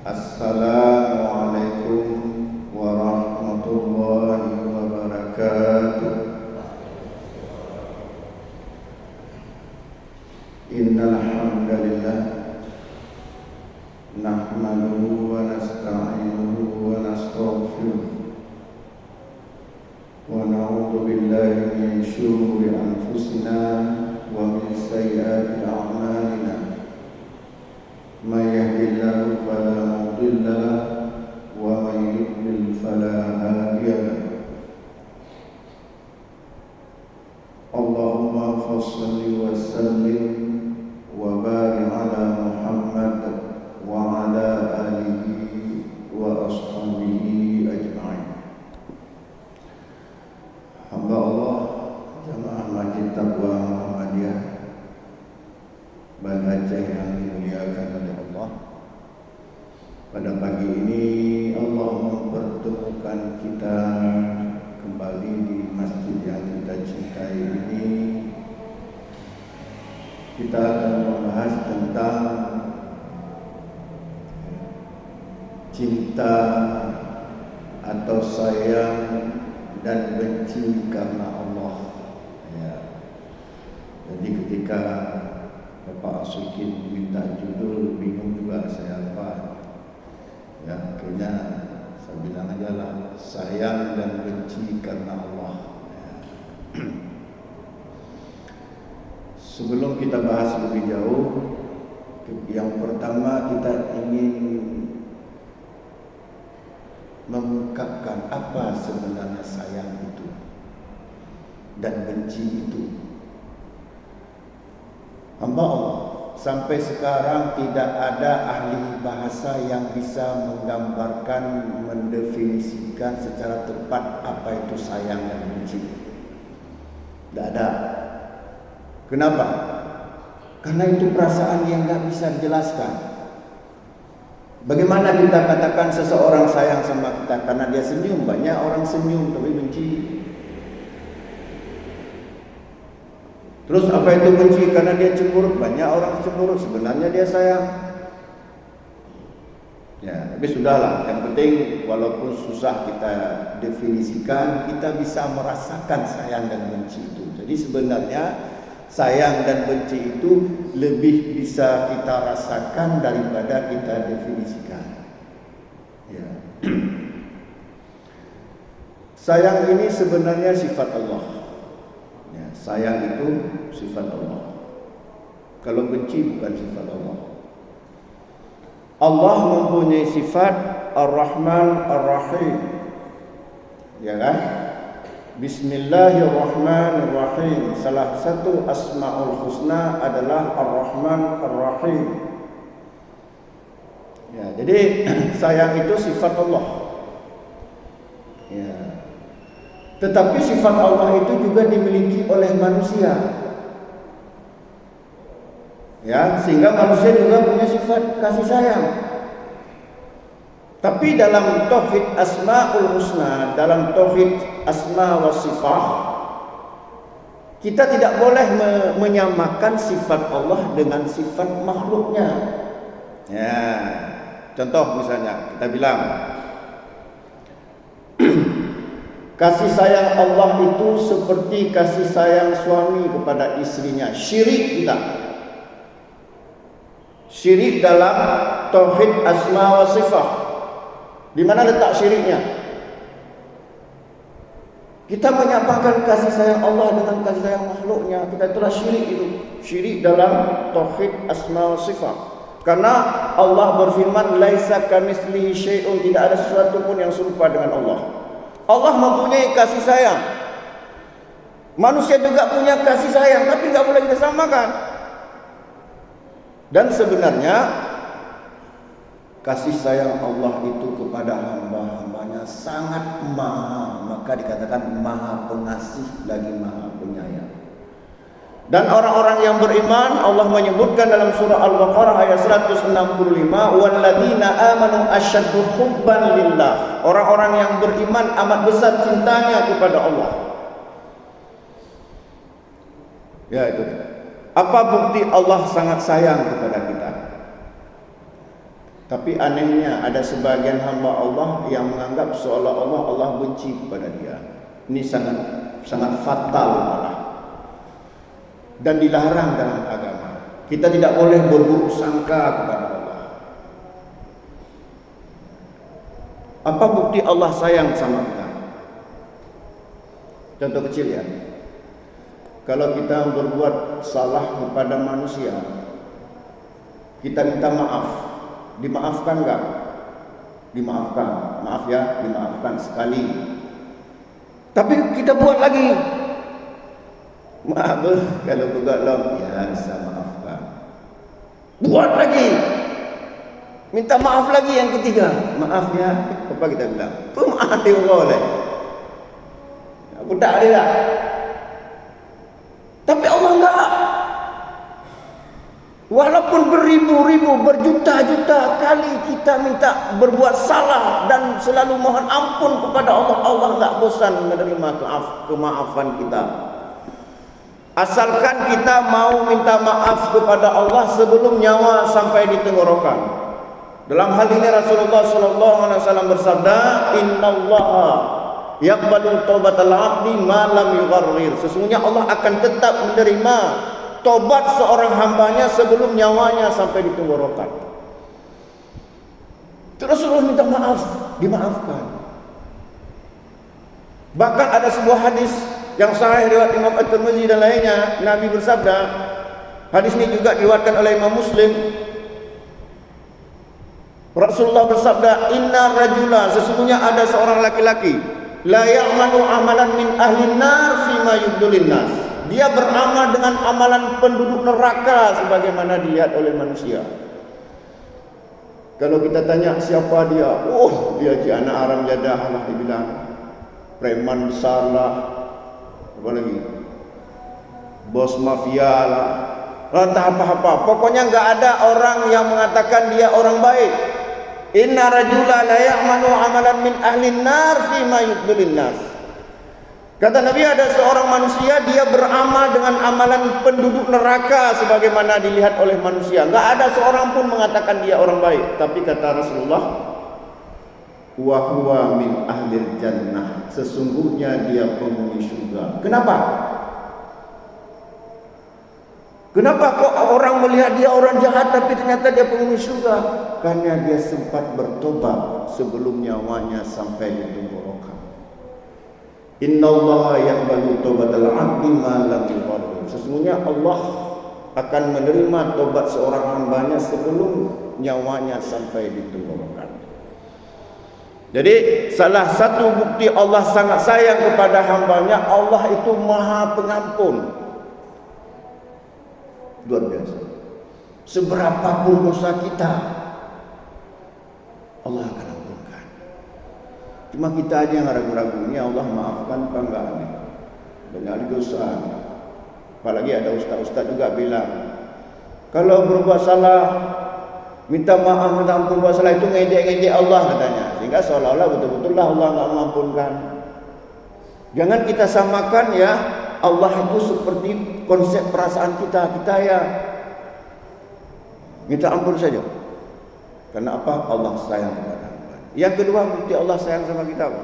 Assalamualaikum warahmatullahi wabarakatuh. Innal hamdalillah nahmaduhu wa nasta'inuhu wa nastaghfiruh wa na'udzu billahi min syururi anfusina wa min sayyiati a'malina. May yahdihillahu fala mudilla lahu wa may yudlil fala hadiya lahu. Allahumma shalli wa sallim wa barik ala Muhammad wa ala alihi wa ashabihi ajma'in. Hamba Allah, jamaah Masjid Taqwa Muhammadiyah Banda Aceh yang dimuliakan oleh Allah. Pada pagi ini Allah mempertemukan kita kembali di masjid yang kita cintai ini. Kita akan membahas tentang cinta atau sayang dan benci karena Allah. Ya. Jadi ketika Bapak Asukin minta judul, bingung juga saya apa. Ya, akhirnya saya bilang aja lah, sayang dan benci karena Allah. Ya. Sebelum kita bahas lebih jauh, yang pertama kita ingin mengungkapkan apa sebenarnya sayang itu dan benci itu. Hamba Allah, sampai sekarang tidak ada ahli bahasa yang bisa menggambarkan, mendefinisikan secara tepat apa itu sayang dan benci. Tidak ada. Kenapa? Karena itu perasaan yang tidak bisa dijelaskan. Bagaimana kita katakan seseorang sayang sama kita? Karena dia senyum. Banyak orang senyum tapi benci. Terus apa itu benci? Karena dia cemburut. Banyak orang cemburut, sebenarnya dia sayang. Ya, tapi sudahlah. Yang penting walaupun susah kita definisikan, kita bisa merasakan sayang dan benci itu. Jadi sebenarnya sayang dan benci itu lebih bisa kita rasakan daripada kita definisikan. Ya. Sayang ini sebenarnya sifat Allah. Ya, sayang itu sifat Allah. Kalau benci bukan sifat Allah. Allah mempunyai sifat Ar-Rahman Ar-Rahim. Ya kan? Bismillahirrahmanirrahim. Salah satu Asmaul Husna adalah Ar-Rahman Ar-Rahim. Ya, jadi sayang itu sifat Allah. Ya. Tetapi sifat Allah itu juga dimiliki oleh manusia. Ya, sehingga manusia juga punya sifat kasih sayang. Tapi dalam tauhid Asmaul Husna, dalam tauhid asma wa sifat, kita tidak boleh menyamakan sifat Allah dengan sifat makhluknya. Ya, contoh misalnya kita bilang kasih sayang Allah itu seperti kasih sayang suami kepada istrinya. Syirik kita. Syirik dalam tauhid asma wa sifat. Di mana letak syiriknya? Kita menyamakan kasih sayang Allah dengan kasih sayang makhluknya. Kita itulah syirik itu. Syirik dalam tauhid asma wa sifat. Karena Allah berfirman, laisa kamitslihi syai'un, tidak ada sesuatu pun yang serupa dengan Allah. Allah mempunyai kasih sayang. Manusia juga punya kasih sayang, tapi tidak boleh kita samakan. Dan sebenarnya kasih sayang Allah itu kepada hamba-hambanya sangat maha. Maka dikatakan maha pengasih lagi maha penyayang. Dan orang-orang yang beriman, Allah menyebutkan dalam surah Al-Baqarah ayat 165, walladzina amanu asyaddu hubban lillah. Orang-orang yang beriman amat besar cintanya kepada Allah. Ya, itu. Apa bukti Allah sangat sayang kepada kita? Tapi anehnya ada sebagian hamba Allah yang menganggap seolah-olah Allah benci kepada dia. Ini sangat fatal malah. Dan dilarang dalam agama. Kita tidak boleh berburuk sangka kepada Allah. Apa bukti Allah sayang sama kita? Contoh kecil ya. Kalau kita berbuat salah kepada manusia, kita minta maaf, dimaafkan enggak? Dimaafkan. Maaf ya, dimaafkan sekali. Tapi kita buat lagi. Maaf kalau begalong, ya saya maafkan. Buat lagi. Minta maaf lagi yang ketiga. Maaf ya. Apa kita bilang? Tu maaf dia boleh. Aku tak ada. Tapi Allah enggak. Walaupun beribu-ribu, berjuta-juta kali kita minta berbuat salah dan selalu mohon ampun kepada Allah, Allah enggak bosan menerima kemaafan kita. Asalkan kita mau minta maaf kepada Allah sebelum nyawa sampai di tenggorokan. Dalam hal ini Rasulullah SAW bersabda, Innallaha yaqbalu taubatal 'abdi ma lam yugharrir. Sesungguhnya Allah akan tetap menerima tobat seorang hambanya sebelum nyawanya sampai di tenggorokan. Terus Rasulullah minta maaf, dimaafkan. Bahkan ada sebuah hadis yang sahih riwayat Imam At-Tirmidzi dan lainnya, Nabi bersabda, hadis ini juga diriwayatkan oleh Imam Muslim. Rasulullah bersabda, Inna rajula, sesungguhnya ada seorang laki-laki, la ya'malu amalan min ahlin nar fima yubdulin nas. Dia beramal dengan amalan penduduk neraka sebagaimana dilihat oleh manusia. Kalau kita tanya siapa dia, oh dia anak Aram Jadah lah dibilang, preman besar lah, apa lagi, bos mafia lah, entah apa-apa. Pokoknya enggak ada orang yang mengatakan dia orang baik. Inna rajula la ya'manu amalan min ahlin nar fima yubdulin nas. Kata Nabi, ada seorang manusia dia beramal dengan amalan penduduk neraka sebagaimana dilihat oleh manusia. Enggak ada seorang pun mengatakan dia orang baik. Tapi kata Rasulullah, wa huwa min ahlil jannah, sesungguhnya dia penghuni surga. Kenapa? Kenapa kok orang melihat dia orang jahat tapi ternyata dia penghuni surga? Karena dia sempat bertobat sebelum nyawanya sampai di tenggorokan. Innallaha yaqbalu taubatal 'abdi ma lam yugharrir. Sesungguhnya Allah akan menerima tobat seorang hambanya sebelum nyawanya sampai di tenggorokan. Jadi salah satu bukti Allah sangat sayang kepada hambanya, Allah itu Maha Pengampun. Luar biasa. Seberapapun dosa kita, Allah akan ampunkan. Cuma kita aja yang ragu-ragu, ini Allah maafkan apa enggak nih? Banyak dosa. Apalagi ada ustaz-ustaz juga bilang, kalau berbuat salah minta maaf, minta ampun buat salah itu ngejek-ngejek Allah katanya. Sehingga seolah-olah betul-betul lah Allah enggak mengampunkan. Jangan kita samakan ya Allah itu seperti konsep perasaan kita. Kita ya minta ampun saja. Karena apa? Allah sayang kepada hamba. Yang kedua, bukti Allah sayang sama kita apa?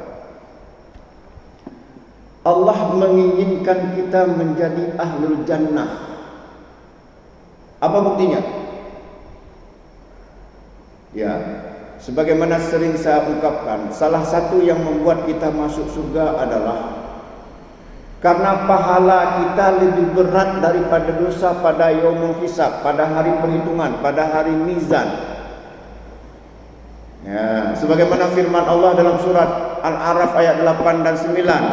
Allah menginginkan kita menjadi ahlul jannah. Apa buktinya? Ya, sebagaimana sering saya ungkapkan, salah satu yang membuat kita masuk surga adalah karena pahala kita lebih berat daripada dosa pada yaumul hisab, pada hari perhitungan, pada hari mizan. Ya, sebagaimana firman Allah dalam surat Al-A'raf ayat 8 dan 9,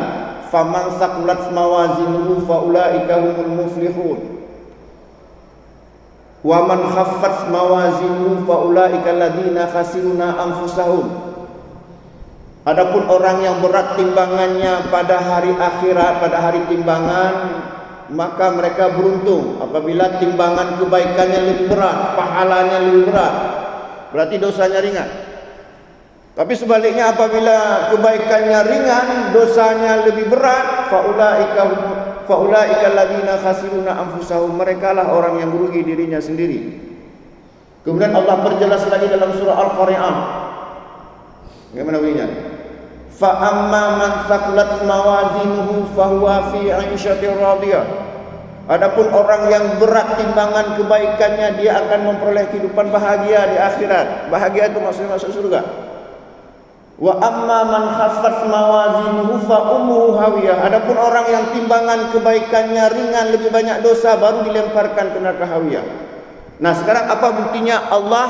"Faman saqulat mawazinuhu faulaika humul muflihun. Wa man khaffat mawazinuhu faulaika alladziina khasiruna anfusahum." Adapun orang yang berat timbangannya pada hari akhirat, pada hari timbangan, maka mereka beruntung apabila timbangan kebaikannya lebih berat, pahalanya lebih berat. Berarti dosanya ringan. Tapi sebaliknya apabila kebaikannya ringan, dosanya lebih berat, faulaika alladziina khasiruna anfusahum. Mereka lah orang yang merugi dirinya sendiri. Kemudian Allah perjelas lagi dalam surah Al-Qari'ah. Bagaimana bunyinya? Fa amma man thaqulat mawazinuhu fahuwa fi 'ishatir radiyah. Adapun orang yang berat timbangan kebaikannya, dia akan memperoleh kehidupan bahagia di akhirat. Bahagia itu maksudnya masuk surga. Wa amma man khaffat mawazinuhu fa ummuhu hawiyah. Adapun orang yang timbangan kebaikannya ringan, lebih banyak dosa, baru dilemparkan ke neraka hawiyah. Nah, sekarang apa buktinya? Allah,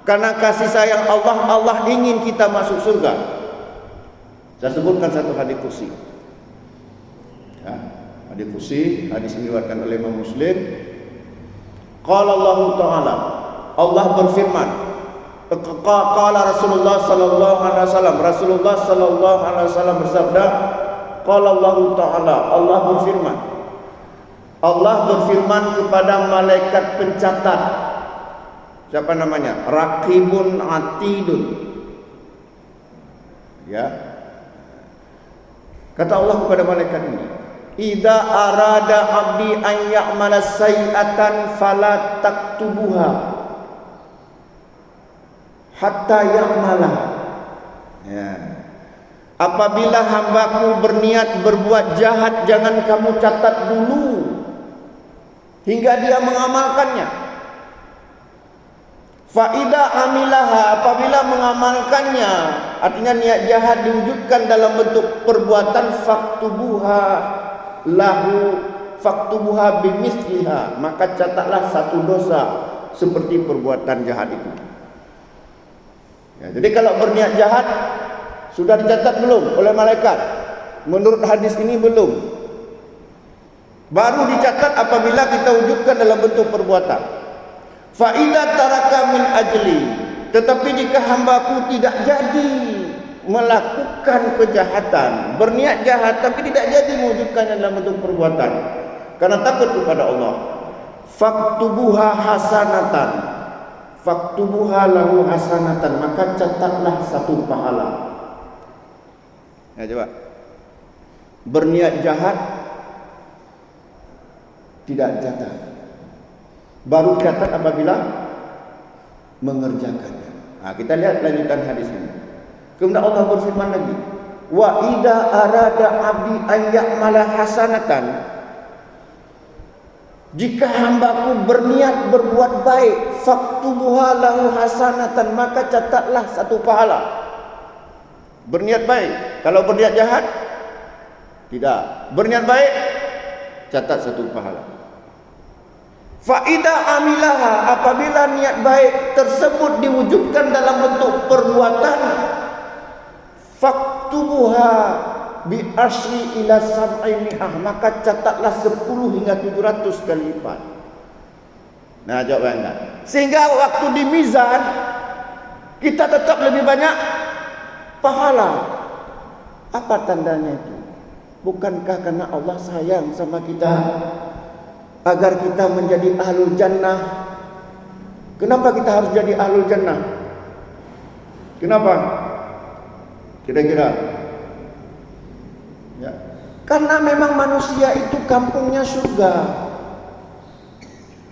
karena kasih sayang Allah, Allah ingin kita masuk surga. Saya sebutkan satu hadis qudsi. Ya, hadis qudsi, hadis ini diriwayatkan oleh Imam Muslim. Qala Allah Ta'ala, Allah berfirman, qala Rasulullah sallallahu alaihi wasallam, Rasulullah sallallahu alaihi wasallam bersabda, qala Allah Ta'ala, Allah berfirman. Allah berfirman kepada malaikat pencatat. Siapa namanya? Raqibun Atidun. Ya. Kata Allah kepada malaikat ini, "Idza arada 'abdi an ya'mala sayyi'atan fala taktubuha hatta ya'mala." Ya. Apabila hambaku berniat berbuat jahat, jangan kamu catat dulu hingga dia mengamalkannya. Faida amilaha, apabila mengamalkannya, artinya niat jahat diwujudkan dalam bentuk perbuatan, faktubuha lahu faktubuha bimisliha, maka catatlah satu dosa seperti perbuatan jahat itu. Ya, jadi kalau berniat jahat sudah dicatat belum oleh malaikat? Menurut hadis ini belum. Baru dicatat apabila kita wujudkan dalam bentuk perbuatan. Faida taraka min ajli, tetapi jika hambaku tidak jadi melakukan kejahatan, berniat jahat tapi tidak jadi mewujudkannya dalam bentuk perbuatan karena takut kepada Allah, faktubuha hasanatan, faktubuha lahu hasanatan, maka catatlah satu pahala. Ya, coba. Berniat jahat tidak catat, baru catat apabila mengerjakannya. Nah, kita lihat lanjutan hadis ini. Kemudian Allah berfirman lagi, wa idza arada 'abdi an ya'mala hasanatan, jika hambaku berniat berbuat baik, faktubuha lahu hasanatan, maka catatlah satu pahala. Berniat baik. Kalau berniat jahat, tidak. Berniat baik, catat satu pahala. Faida amilaha, apabila niat baik tersebut diwujudkan dalam bentuk perbuatan, faktubuha bi asri ila sab'i mi'ah, maka catatlah 10 hingga 700 kali lipat. Nah, jawab Anda. Sehingga waktu di mizan kita tetap lebih banyak pahala. Apa tandanya itu? Bukankah karena Allah sayang sama kita agar kita menjadi ahlul jannah? Kenapa kita harus jadi ahlul jannah? Kenapa? Kira-kira? Ya. Karena memang manusia itu kampungnya surga.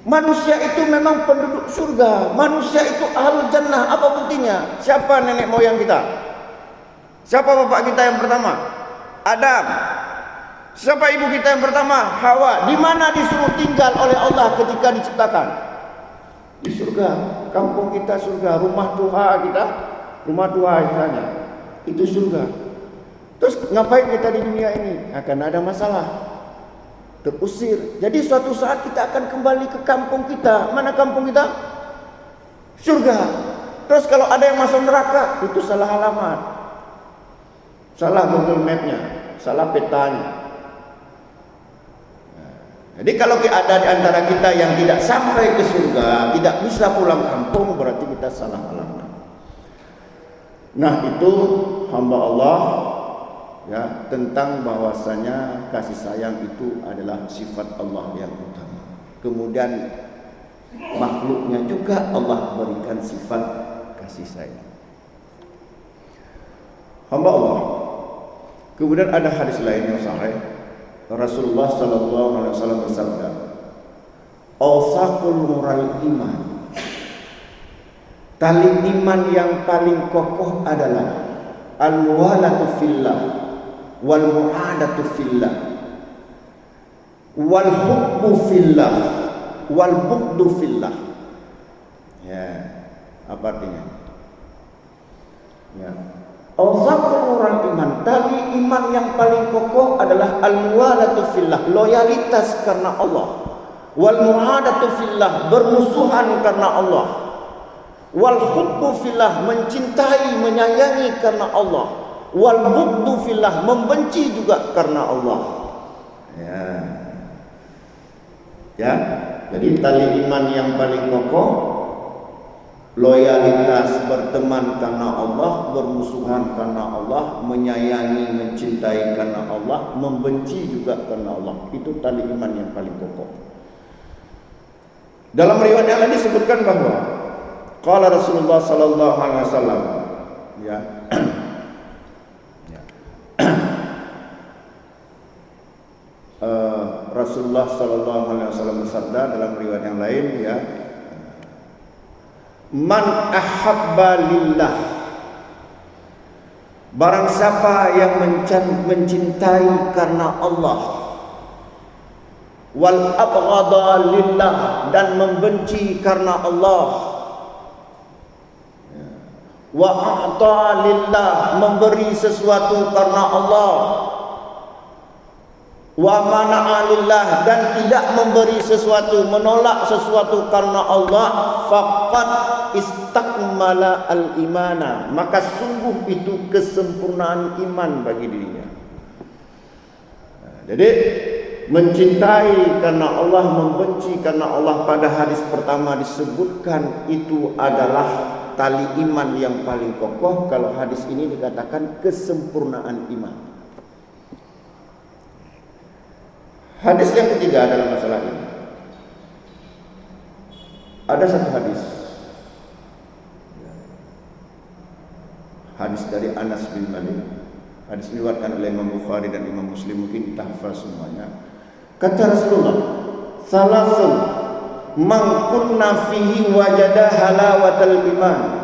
Manusia itu memang penduduk surga. Manusia itu ahlul jannah. Apa buktinya? Siapa nenek moyang kita? Siapa bapak kita yang pertama? Adam. Siapa ibu kita yang pertama? Hawa. Di mana disuruh tinggal oleh Allah ketika diciptakan? Di surga. Kampung kita surga. Rumah Tuhan kita, rumah Tuhan istilahnya, itu surga. Terus ngapain kita di dunia ini? Akan ada masalah, terusir. Jadi suatu saat kita akan kembali ke kampung kita. Mana kampung kita? Surga. Terus kalau ada yang masuk neraka, itu salah alamat, salah Google Map-nya, salah petanya. Jadi kalau ada di antara kita yang tidak sampai ke surga, tidak bisa pulang kampung, berarti kita salah alamat. Nah, itu hamba Allah, ya, tentang bahwasanya kasih sayang itu adalah sifat Allah yang utama. Kemudian makhluknya juga Allah berikan sifat kasih sayang. Hamba Allah. Kemudian ada hadis lain yang sahih. Rasulullah sallallahu alaihi wasallam bersabda, "Awsaqul mural iman." Tali iman yang paling kokoh adalah al-muwalatu fillah wal mu'adatu fillah wal hubbu fillah wal bughdu fillah. Ya, apa artinya? Ya. Awsaqul orang iman, tali iman yang paling kokoh adalah al-muwalatu fillah, loyalitas karena Allah. Wal mu'adatu fillah, bermusuhan karena Allah. Wal hubbu fillah, mencintai, menyayangi karena Allah. Wal bughdu fillah, membenci juga karena Allah. Ya. Ya, jadi tali iman yang paling kokoh, loyalitas, berteman karena Allah, bermusuhan karena Allah, menyayangi, mencintai karena Allah, membenci juga karena Allah. Itu tali iman yang paling kokoh. Dalam riwayat yang lain disebutkan bahwa qala Rasulullah sallallahu alaihi wasallam, ya. Rasulullah sallallahu alaihi wasallam bersabda dalam riwayat yang lain, ya, man ahabba lillah, barang siapa yang mencintai karena Allah, wal abghada lillah, dan membenci karena Allah, wa a'ta lillah, memberi sesuatu karena Allah, wa mana'a lillah, dan tidak memberi sesuatu, menolak sesuatu karena Allah, faqad istakmala al-imana, maka sungguh itu kesempurnaan iman bagi dirinya. Jadi mencintai karena Allah, membenci karena Allah pada hadis pertama disebutkan itu adalah tali iman yang paling kokoh. Kalau hadis ini dikatakan kesempurnaan iman. Hadis yang ketiga dalam masalah ini, ada satu hadis dari Anas bin Malik. Hadis diriwayatkan oleh Imam Bukhari dan Imam Muslim, mungkin kita hafal semuanya. Kata Rasulullah, salasun man kunna fihi wajada halawatal iman.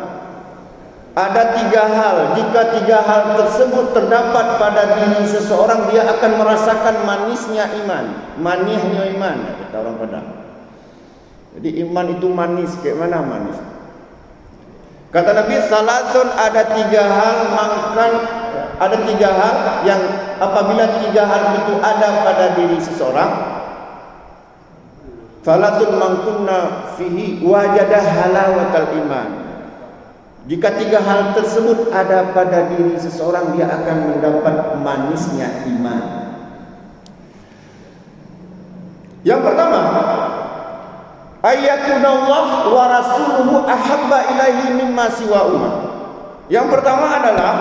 Ada 3 hal, jika 3 hal tersebut terdapat pada diri seseorang, dia akan merasakan manisnya iman, manihnya iman, kata orang Padang. Jadi iman itu manis, kayak mana manis? Kata Nabi, salasun, ada 3 hal, ada 3 hal yang apabila 3 hal itu ada pada diri seseorang, salasun man kunna fihi wajada halawatal iman. Jika 3 hal tersebut ada pada diri seseorang, dia akan mendapat manisnya iman. Yang pertama, ayyakunallah wa rasuluhu ahabba ilaihi mimma siwahuma. Yang pertama adalah,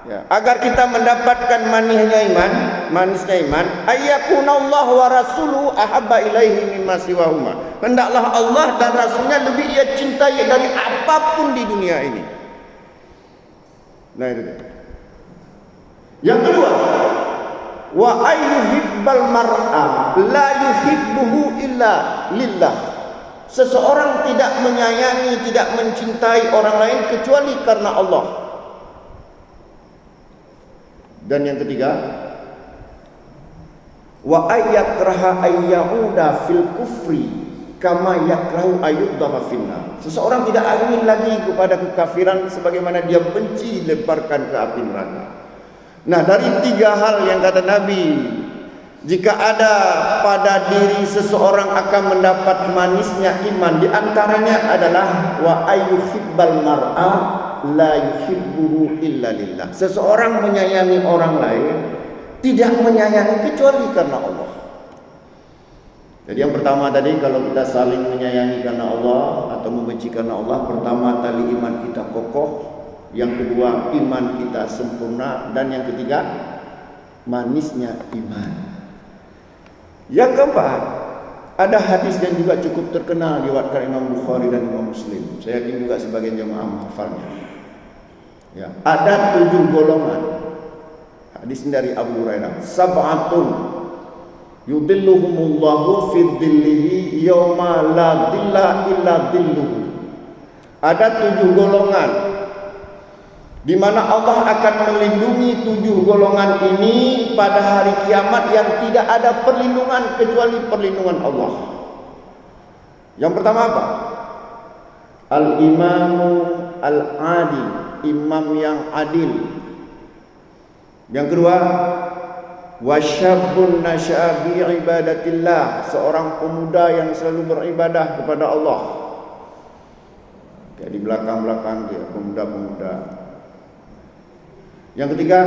ya, agar kita mendapatkan manisnya iman, ayyakunallah wa rasuluhu ahabba ilaihi mimma siwahuma. Hendaklah Allah dan Rasulnya lebih ia cintai dari apapun di dunia ini. Nah, itu dia. Yang kedua, wa ayyuhibbal mar'a la yuhibbuhu illa lillah. Seseorang tidak menyayangi, tidak mencintai orang lain kecuali karena Allah. Dan yang ketiga, wa ayyakraha ayyauda fil kufri kama yakrahu ayyudhafa finnar. Seseorang tidak ingin lagi kepada kekafiran sebagaimana dia benci dilemparkan ke api neraka. Nah, dari 3 hal yang kata Nabi, jika ada pada diri seseorang akan mendapat manisnya iman, di antaranya adalah wa ayyuhibbal mar'a la yuhibbuhu illa lillah. Seseorang menyayangi orang lain, tidak menyayangi kecuali karena Allah. Jadi yang pertama tadi, kalau kita saling menyayangi karena Allah atau membenci karena Allah, pertama tali iman kita kokoh, yang kedua iman kita sempurna, dan yang ketiga manisnya iman. Yang keempat, ada hadis yang juga cukup terkenal diriwayatkan Imam Bukhari dan Imam Muslim. Saya yakin juga sebagian jemaah menghafalnya. Ya, ada 7 golongan. Hadis dari Abu Hurairah, sab'atun yudilluhumullahu fi dhillihi yawma la dhilla illa dhilluhu. Ada 7 golongan di mana Allah akan melindungi 7 golongan ini pada hari kiamat yang tidak ada perlindungan kecuali perlindungan Allah. Yang pertama apa? Al-imamu al-adil, imam yang adil. Yang kedua, wasyabun nasya'a bi ibadatillah, seorang pemuda yang selalu beribadah kepada Allah. Kayak di belakang-belakang dia pemuda-pemuda. Yang ketiga,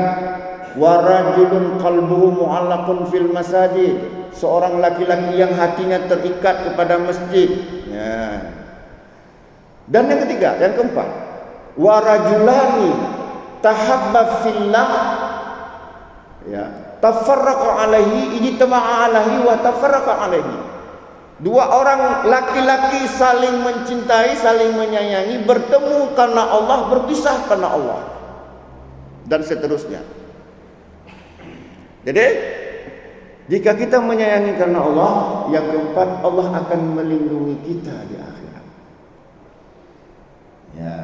warajulun qalbuhu mu'allaqun fil masajid, seorang laki-laki yang hatinya terikat kepada masjid. Ya. Dan yang ketiga, yang keempat, warajulani tahabba fillah, ya, tafarraqa alaihi ijtama'a alaihi wa tafarraqa alaihi. 2 orang laki-laki saling mencintai, saling menyayangi, bertemu karena Allah, berpisah karena Allah, dan seterusnya. Jadi jika kita menyayangi karena Allah, yang keempat, Allah akan melindungi kita di akhirat. Ya,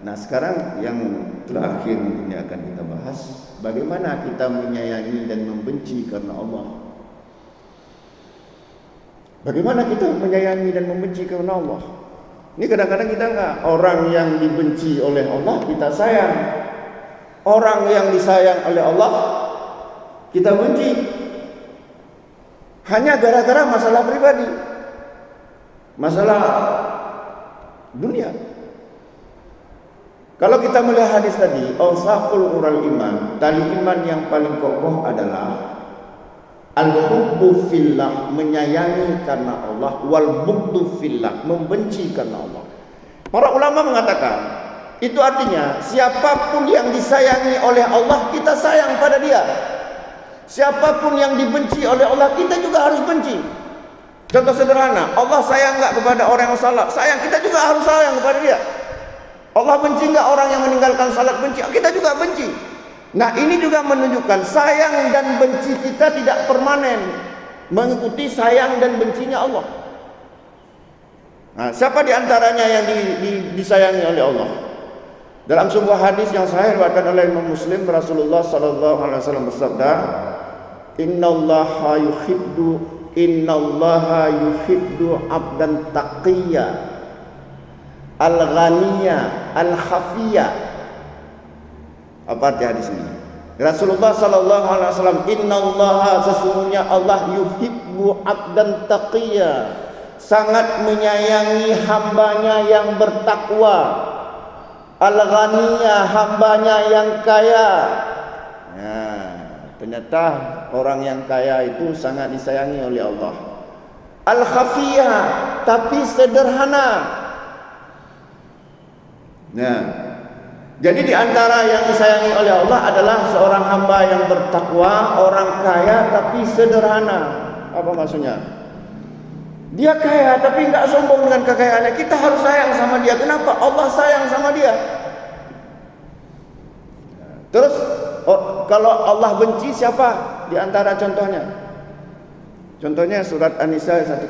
nah sekarang yang terakhir mungkin yang akan kita bahas, bagaimana kita menyayangi dan membenci karena Allah. Bagaimana kita menyayangi dan membenci karena Allah? Ini kadang-kadang kita enggak, orang yang dibenci oleh Allah kita sayang, orang yang disayang oleh Allah kita benci, hanya gara-gara masalah pribadi, masalah dunia. Kalau kita melihat hadis tadi, awsaqul ural iman, tali iman yang paling kokoh adalah al-hubbu fillah, menyayangi karena Allah, wal bughdu fillah, membenci karena Allah. Para ulama mengatakan, itu artinya siapapun yang disayangi oleh Allah, kita sayang pada dia. Siapapun yang dibenci oleh Allah, kita juga harus benci. Contoh sederhana, Allah sayang enggak kepada orang yang salat? Sayang, kita juga harus sayang kepada dia. Allah benci enggak orang yang meninggalkan salat? Benci, kita juga benci. Nah, ini juga menunjukkan sayang dan benci kita tidak permanen, mengikuti sayang dan bencinya Allah. Nah, siapa di antaranya yang disayangi oleh Allah? Dalam sebuah hadis yang sahih diriwayatkan oleh Imam Muslim, Rasulullah sallallahu alaihi wasallam bersabda, Innallaha yuhibbu 'abdan taqiyya al-ghaniyya al-khafiyya. Apa arti hadis ini? Rasulullah sallallahu alaihi wasallam, innallaha, sesungguhnya Allah, yuhibbu 'abdan taqiyya, sangat menyayangi hambanya yang bertakwa, al-ghaniyya, hambanya yang kaya. Nah, ternyata orang yang kaya itu sangat disayangi oleh Allah. Al-khafiyya, tapi sederhana. Nah, jadi di antara yang disayangi oleh Allah adalah seorang hamba yang bertakwa, orang kaya tapi sederhana. Apa maksudnya? Dia kaya tapi enggak sombong dengan kekayaannya. Kita harus sayang sama dia. Kenapa? Allah sayang sama dia. Terus kalau Allah benci siapa? Di antara contohnya. Contohnya surat An-Nisa 107.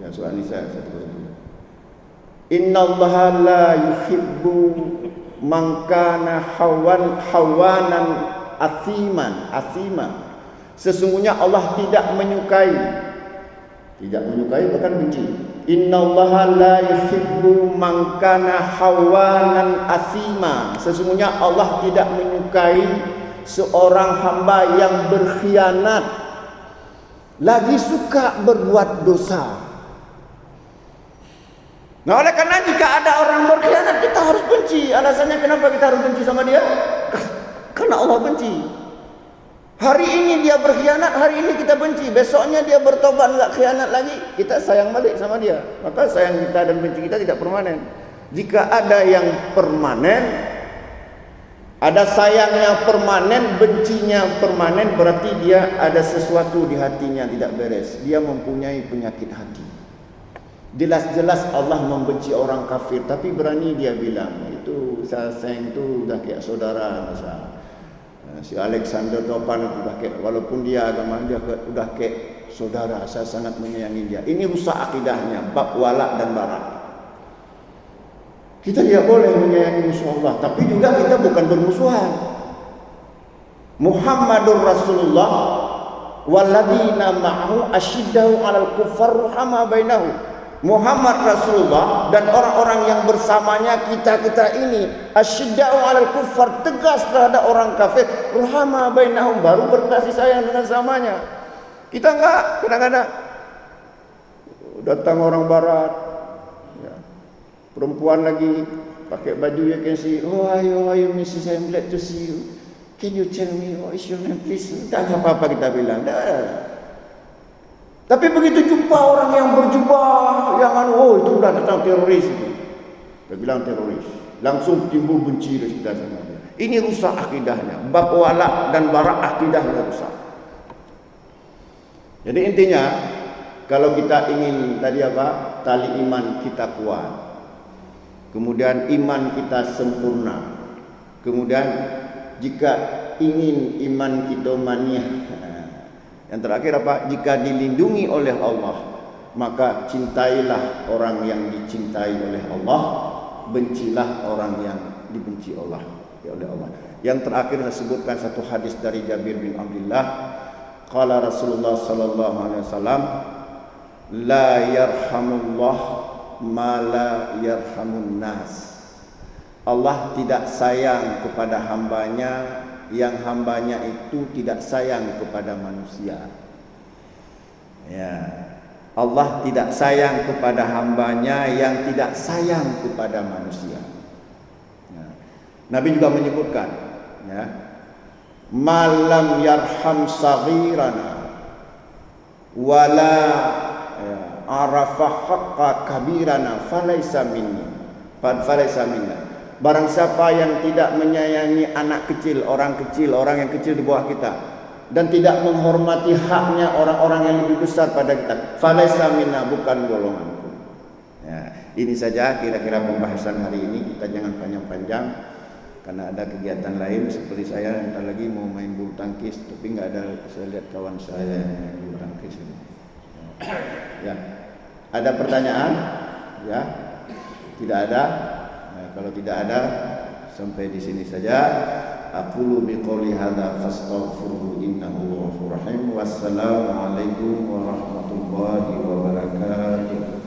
Ya, surat An-Nisa 107. Innallaha la yuhibbu man kana hawanan athiman. Sesungguhnya Allah tidak menyukai bahkan benci. Innallaha la yuhibbu man kana hawanan athima. Sesungguhnya Allah tidak menyukai seorang hamba yang berkhianat, lagi suka berbuat dosa. Nah, oleh karena jika ada orang berkhianat, kita harus benci. Alasannya kenapa kita harus benci sama dia? Karena Allah benci. Hari ini dia berkhianat, hari ini kita benci. Besoknya dia bertobat enggak khianat lagi, kita sayang balik sama dia. Maka sayang kita dan benci kita tidak permanen. Jika ada yang permanen, ada sayangnya permanen, bencinya permanen, berarti dia ada sesuatu di hatinya tidak beres. Dia mempunyai penyakit hati. Jelas-jelas Allah membenci orang kafir, tapi berani dia bilang itu saya sayang itu udah kayak saudara. Misalnya si Alexander Topan itu udah kayak, walaupun dia agama dia udah kayak saudara, saya sangat menyayangi dia. Ini rusak akidahnya, bab wala dan bara. Kita tidak boleh menyayangi musuh Allah, tapi juga kita bukan bermusuhan. Muhammadur Rasulullah walladzina ma'ahu asyiddau 'alal kuffar ruhama bainahum. Muhammad Rasulullah dan orang-orang yang bersamanya kita ini asyiddau 'alal kuffar, tegas terhadap orang kafir, ruhama bainahum, baru berkasih sayang dengan samanya. Kita enggak, kadang-kadang datang orang barat, ya, perempuan lagi pakai baju ya can see, oh ayo Mrs. I'm glad to see you. Can you tell me what is your name please? Tak apa-apa kita bilang. Dah. Tapi begitu jumpa orang yang berjubah, yang oh itu sudah datang teroris itu. Kita bilang teroris. Langsung timbul benci kita sama dia. Ini rusak akidahnya. Bab wala dan bara akidahnya rusak. Jadi intinya kalau kita ingin tadi apa? Tali iman kita kuat. Kemudian iman kita sempurna. Kemudian jika ingin iman kita mania, yang terakhir apa? Jika dilindungi oleh Allah, maka cintailah orang yang dicintai oleh Allah, bencilah orang yang dibenci oleh Allah. Yang terakhir saya sebutkan satu hadis dari Jabir bin Abdullah. Qala Rasulullah sallallahu alaihi wasallam, la yarhamullah ma la yarhamun nas. Allah tidak sayang kepada hambanya yang hambanya itu tidak sayang kepada manusia. Ya. Allah tidak sayang kepada hambanya yang tidak sayang kepada manusia. Ya. Nabi juga menyebutkan, ya, malam yarham saghirana wala arafa haqqa kabirana falaysa minni. Barang siapa yang tidak menyayangi anak kecil, orang yang kecil di bawah kita, dan tidak menghormati haknya orang-orang yang lebih besar pada kita, falaysa minna, bukan golonganku. Ya, ini saja kira-kira pembahasan hari ini. Kita jangan panjang-panjang karena ada kegiatan lain. Seperti saya entar lagi mau main bulu tangkis, tapi enggak ada, saya lihat kawan saya yang main bulu tangkis ini. Ya. Ada pertanyaan? Ya. Tidak ada. Kalau tidak ada, sampai di sini saja. Aqulu biqouli hadza fastaghfiruhu innahu ghafurur rahim. Wassalamualaikum warahmatullahi wabarakatuh.